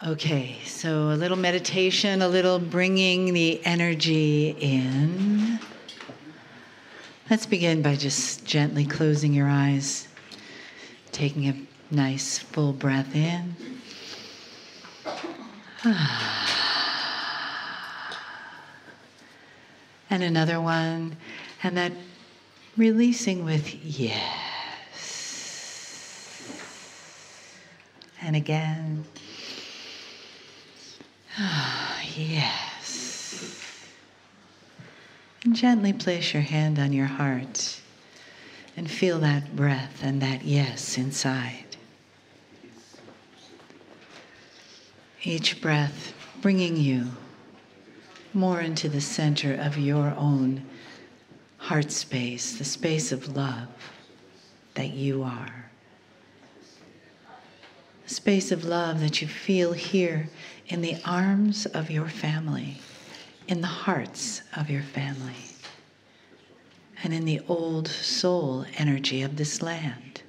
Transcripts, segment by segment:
Okay, so a little meditation, a little bringing the energy in. Let's begin by just gently closing your eyes, taking a nice full breath in. And another one, and that releasing with yes. And again. Yes. And gently place your hand on your heart and feel that breath and that yes inside. Each breath bringing you more into the center of your own heart space, the space of love that you are. The space of love that you feel here in the arms of your family, in the hearts of your family, and in the old soul energy of this land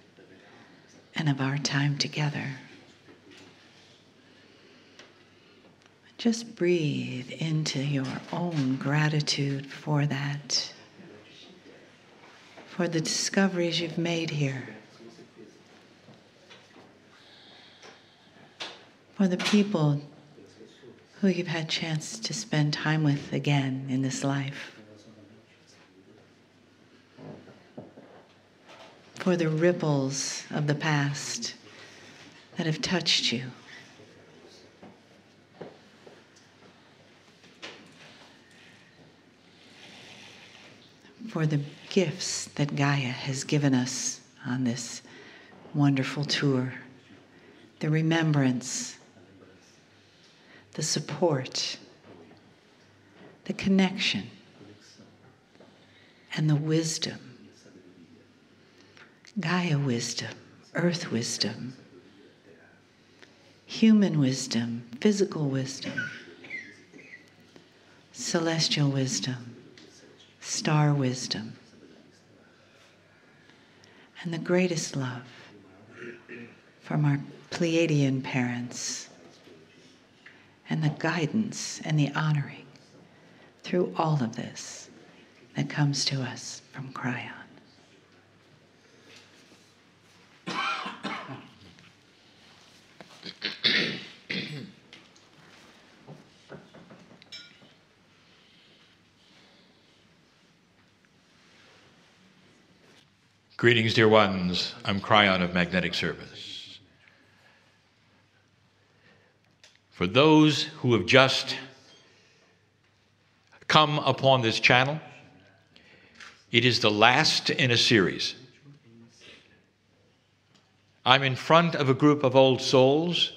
and of our time together. Just breathe into your own gratitude for that, for the discoveries you've made here, for the people who you've had a chance to spend time with again in this life, for the ripples of the past that have touched you, for the gifts that Gaia has given us on this wonderful tour, the remembrance, the support, the connection, and the wisdom. Gaia wisdom, earth wisdom, human wisdom, physical wisdom, celestial wisdom, star wisdom, and the greatest love from our Pleiadian parents, and the guidance and the honoring through all of this that comes to us from Kryon. Greetings, dear ones. I'm Kryon of Magnetic Service. For those who have just come upon this channel, it is the last in a series. I'm in front of a group of old souls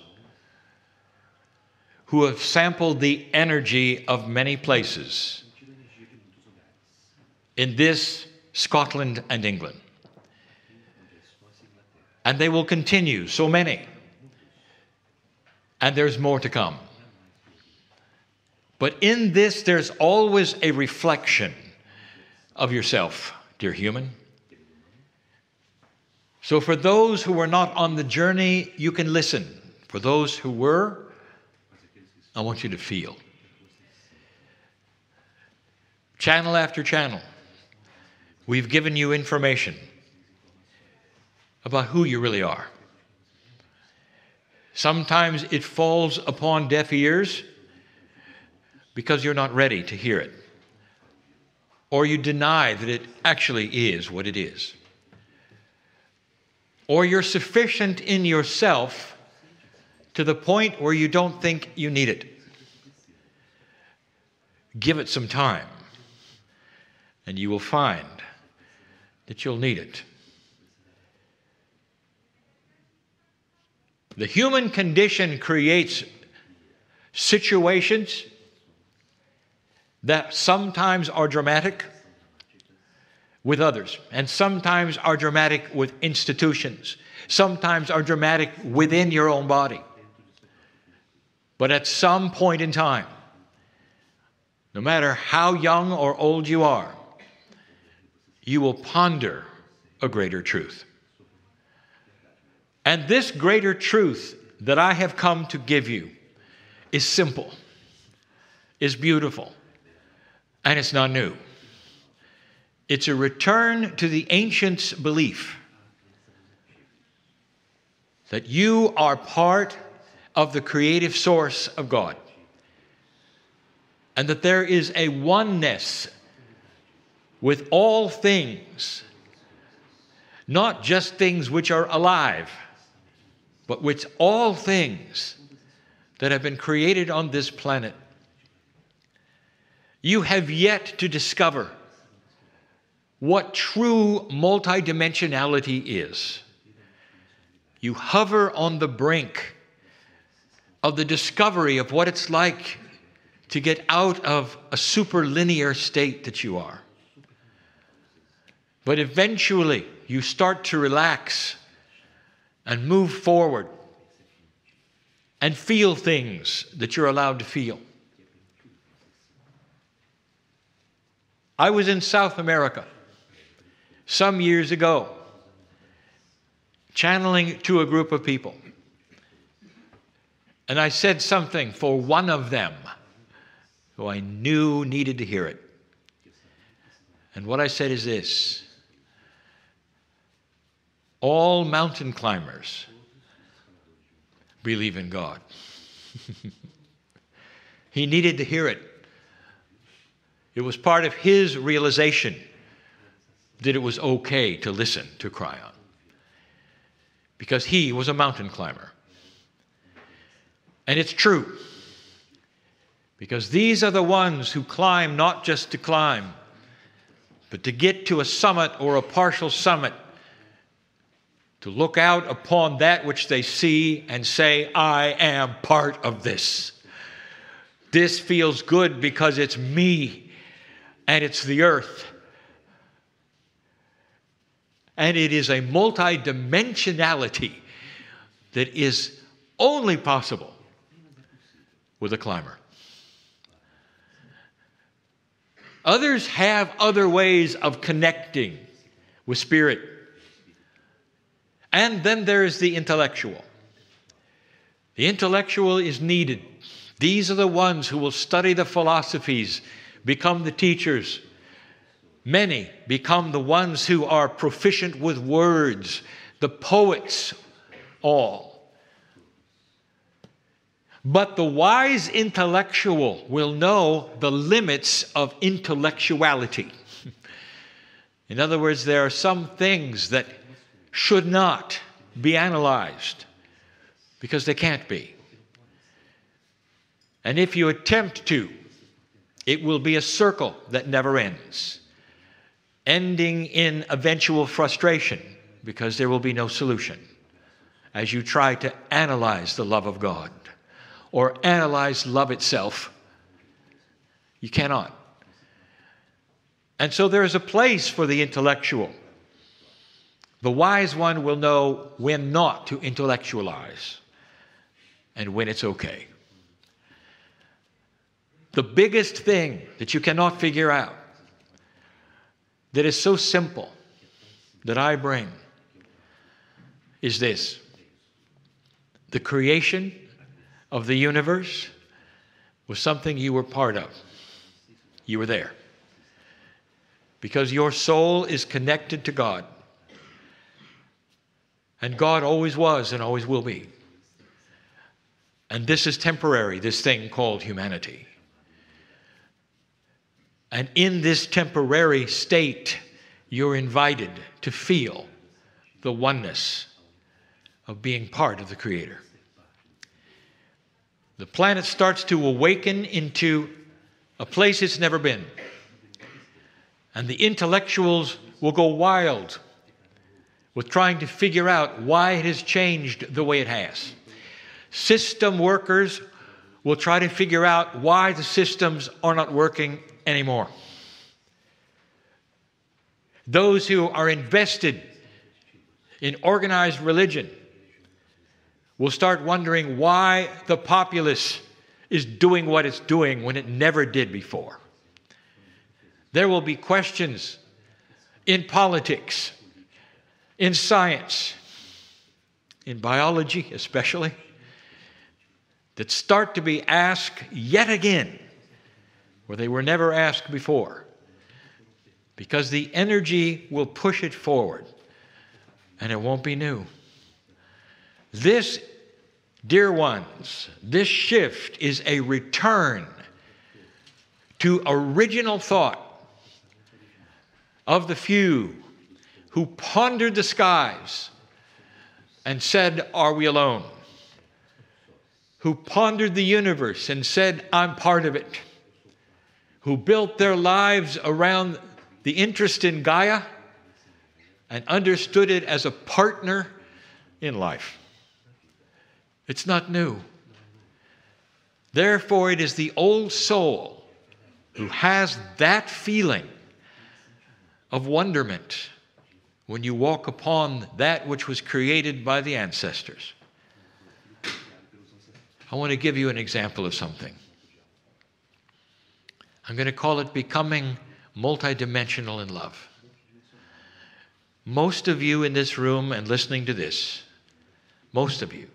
who have sampled the energy of many places in this Scotland and England. And they will continue, so many. And there's more to come. But in this, there's always a reflection of yourself, dear human. So for those who were not on the journey, you can listen. For those who were, I want you to feel. Channel after channel, we've given you information about who you really are. Sometimes it falls upon deaf ears because you're not ready to hear it, or you deny that it actually is what it is, or you're sufficient in yourself to the point where you don't think you need it. Give it some time, and you will find that you'll need it. The human condition creates situations that sometimes are dramatic with others, and sometimes are dramatic with institutions, sometimes are dramatic within your own body. But at some point in time, no matter how young or old you are, you will ponder a greater truth. And this greater truth that I have come to give you is simple, is beautiful, and it's not new. It's a return to the ancients' belief that you are part of the creative source of God, and that there is a oneness with all things, not just things which are alive, but with all things that have been created on this planet. You have yet to discover what true multidimensionality is. You hover on the brink of the discovery of what it's like to get out of a superlinear state that you are. But eventually, you start to relax and move forward and feel things that you're allowed to feel. I was in South America some years ago, channeling to a group of people. And I said something for one of them who I knew needed to hear it. And what I said is this: all mountain climbers believe in God. He needed to hear it. It was part of his realization that it was okay to listen to Kryon, because he was a mountain climber. And it's true, because these are the ones who climb not just to climb, but to get to a summit or a partial summit, to look out upon that which they see and say, I am part of this. This feels good because it's me and it's the earth. And it is a multidimensionality that is only possible with a climber. Others have other ways of connecting with spirit. And then there is the intellectual. The intellectual is needed. These are the ones who will study the philosophies, become the teachers. Many become the ones who are proficient with words, the poets all. But the wise intellectual will know the limits of intellectuality. In other words, there are some things that should not be analyzed because they can't be. And if you attempt to, it will be a circle that never ends, ending in eventual frustration because there will be no solution as you try to analyze the love of God or analyze love itself. You cannot. And so there is a place for the intellectual. The wise one will know when not to intellectualize and when it's okay. The biggest thing that you cannot figure out, that is so simple, that I bring, is this: the creation of the universe was something you were part of. You were there. Because your soul is connected to God. And God always was and always will be. And this is temporary, this thing called humanity. And in this temporary state, you're invited to feel the oneness of being part of the Creator. The planet starts to awaken into a place it's never been. And the intellectuals will go wild with trying to figure out why it has changed the way it has. System workers will try to figure out why the systems are not working anymore. Those who are invested in organized religion will start wondering why the populace is doing what it's doing when it never did before. There will be questions in politics, in science, in biology especially. that start to be asked yet again, where they were never asked before, because the energy will push it forward, and it won't be new. This, dear ones, this shift is a return to original thought of the few who pondered the skies and said, "Are we alone?" Who pondered the universe and said, "I'm part of it." Who built their lives around the interest in Gaia and understood it as a partner in life. It's not new. Therefore, it is the old soul who has that feeling of wonderment when you walk upon that which was created by the ancestors. I want to give you an example of something. I'm going to call it becoming multidimensional in love. Most of you in this room and listening to this, most of you,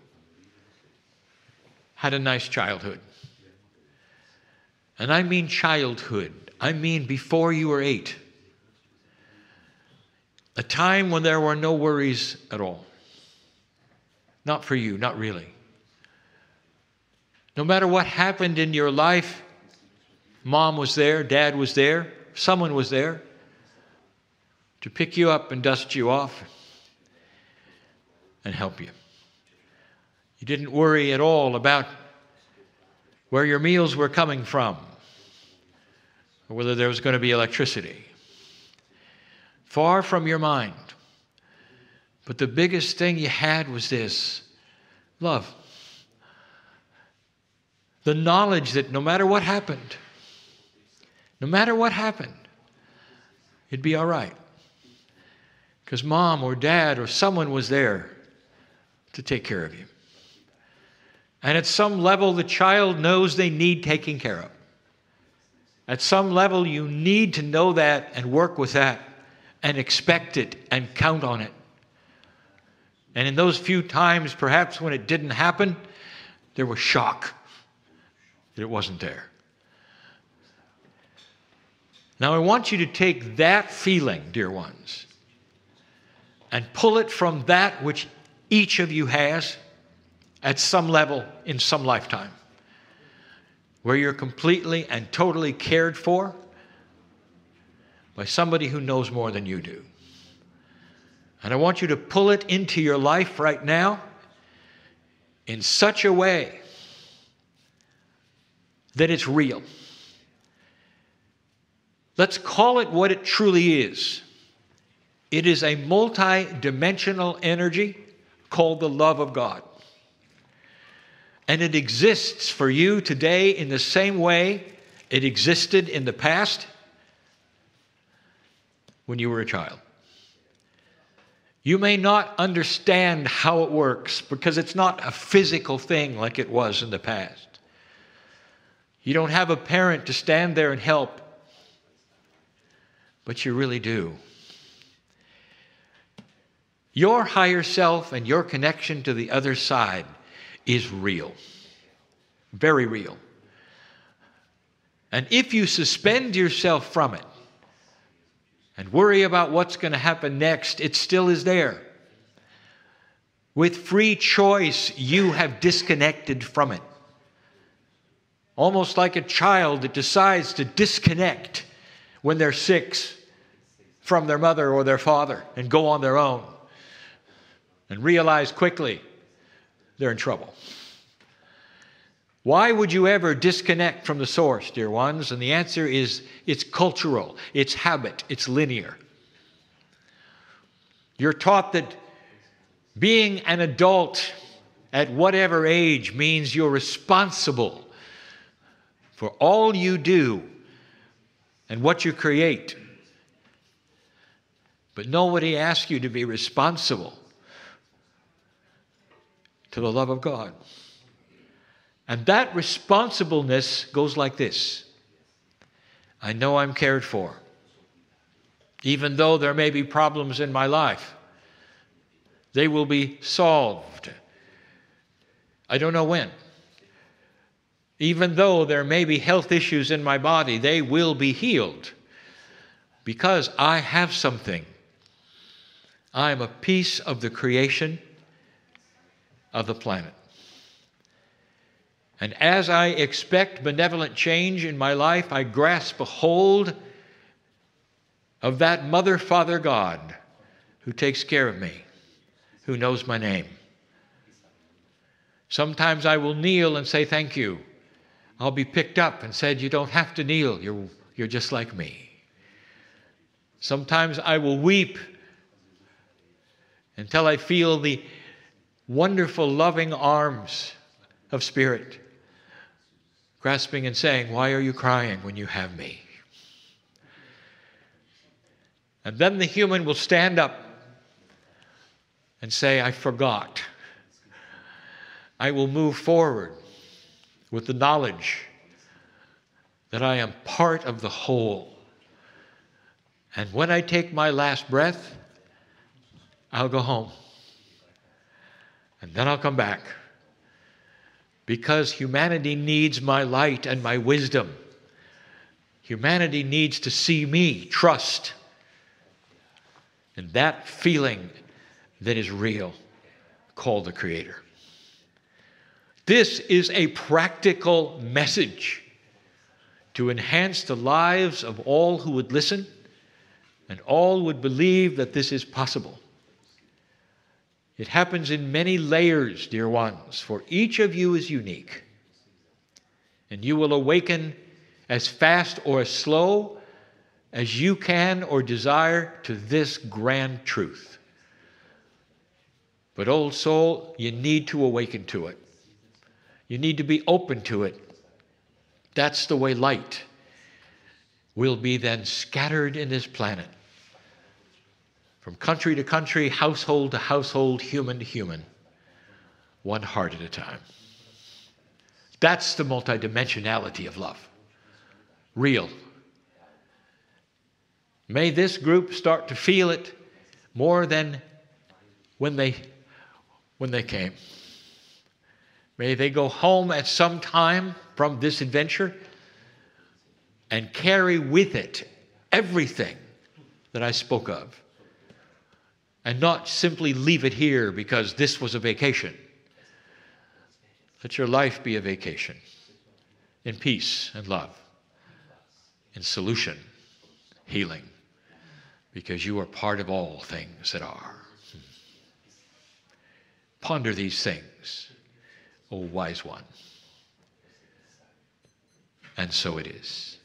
had a nice childhood. And I mean childhood. I mean before you were 8. A time when there were no worries at all. Not for you, not really. No matter what happened in your life, mom was there, dad was there, someone was there to pick you up and dust you off and help you. You didn't worry at all about where your meals were coming from or whether there was going to be electricity. Far from your mind. But the biggest thing you had was this: love. The knowledge that no matter what happened, it'd be all right. Because mom or dad or someone was there to take care of you. And at some level, the child knows they need taking care of. At some level, you need to know that and work with that and expect it and count on it. And in those few times, perhaps when it didn't happen, there was shock that it wasn't there. Now, I want you to take that feeling, dear ones, and pull it from that which each of you has at some level in some lifetime, where you're completely and totally cared for by somebody who knows more than you do. And I want you to pull it into your life right now in such a way that it's real. Let's call it what it truly is. It is a multi-dimensional energy called the love of God. And it exists for you today in the same way it existed in the past when you were a child. You may not understand how it works because it's not a physical thing like it was in the past. You don't have a parent to stand there and help, but you really do. Your higher self and your connection to the other side is real. Very real. And if you suspend yourself from it and worry about what's going to happen next, it still is there. With free choice, you have disconnected from it. Almost like a child that decides to disconnect when they're 6 from their mother or their father and go on their own and realize quickly they're in trouble. Why would you ever disconnect from the source, dear ones? And the answer is it's cultural, it's habit, it's linear. You're taught that being an adult at whatever age means you're responsible for all you do and what you create. But nobody asks you to be responsible to the love of God. And that responsibleness goes like this. I know I'm cared for. Even though there may be problems in my life, they will be solved. I don't know when, Even though there may be health issues in my body, they will be healed because I have something. I am a piece of the creation of the planet. And as I expect benevolent change in my life, I grasp a hold of that Mother, Father, God who takes care of me, who knows my name. Sometimes I will kneel and say thank you. I'll be picked up and said, you don't have to kneel. You're just like me. Sometimes I will weep until I feel the wonderful, loving arms of Spirit grasping and saying, why are you crying when you have me? And then the human will stand up and say, I forgot. I will move forward with the knowledge that I am part of the whole. And when I take my last breath, I'll go home. And then I'll come back. Because humanity needs my light and my wisdom. Humanity needs to see me, trust, and that feeling that is real, called the Creator. This is a practical message to enhance the lives of all who would listen and all would believe that this is possible. It happens in many layers, dear ones, for each of you is unique. And you will awaken as fast or as slow as you can or desire to this grand truth. But old soul, you need to awaken to it. You need to be open to it. That's the way light will be then scattered in this planet. From country to country, household to household, human to human, one heart at a time. That's the multidimensionality of love. Real. May this group start to feel it more than when they came. May they go home at some time from this adventure and carry with it everything that I spoke of. And not simply leave it here because this was a vacation. Let your life be a vacation in peace and love, in solution, healing, because you are part of all things that are. Ponder these things, O wise one. And so it is.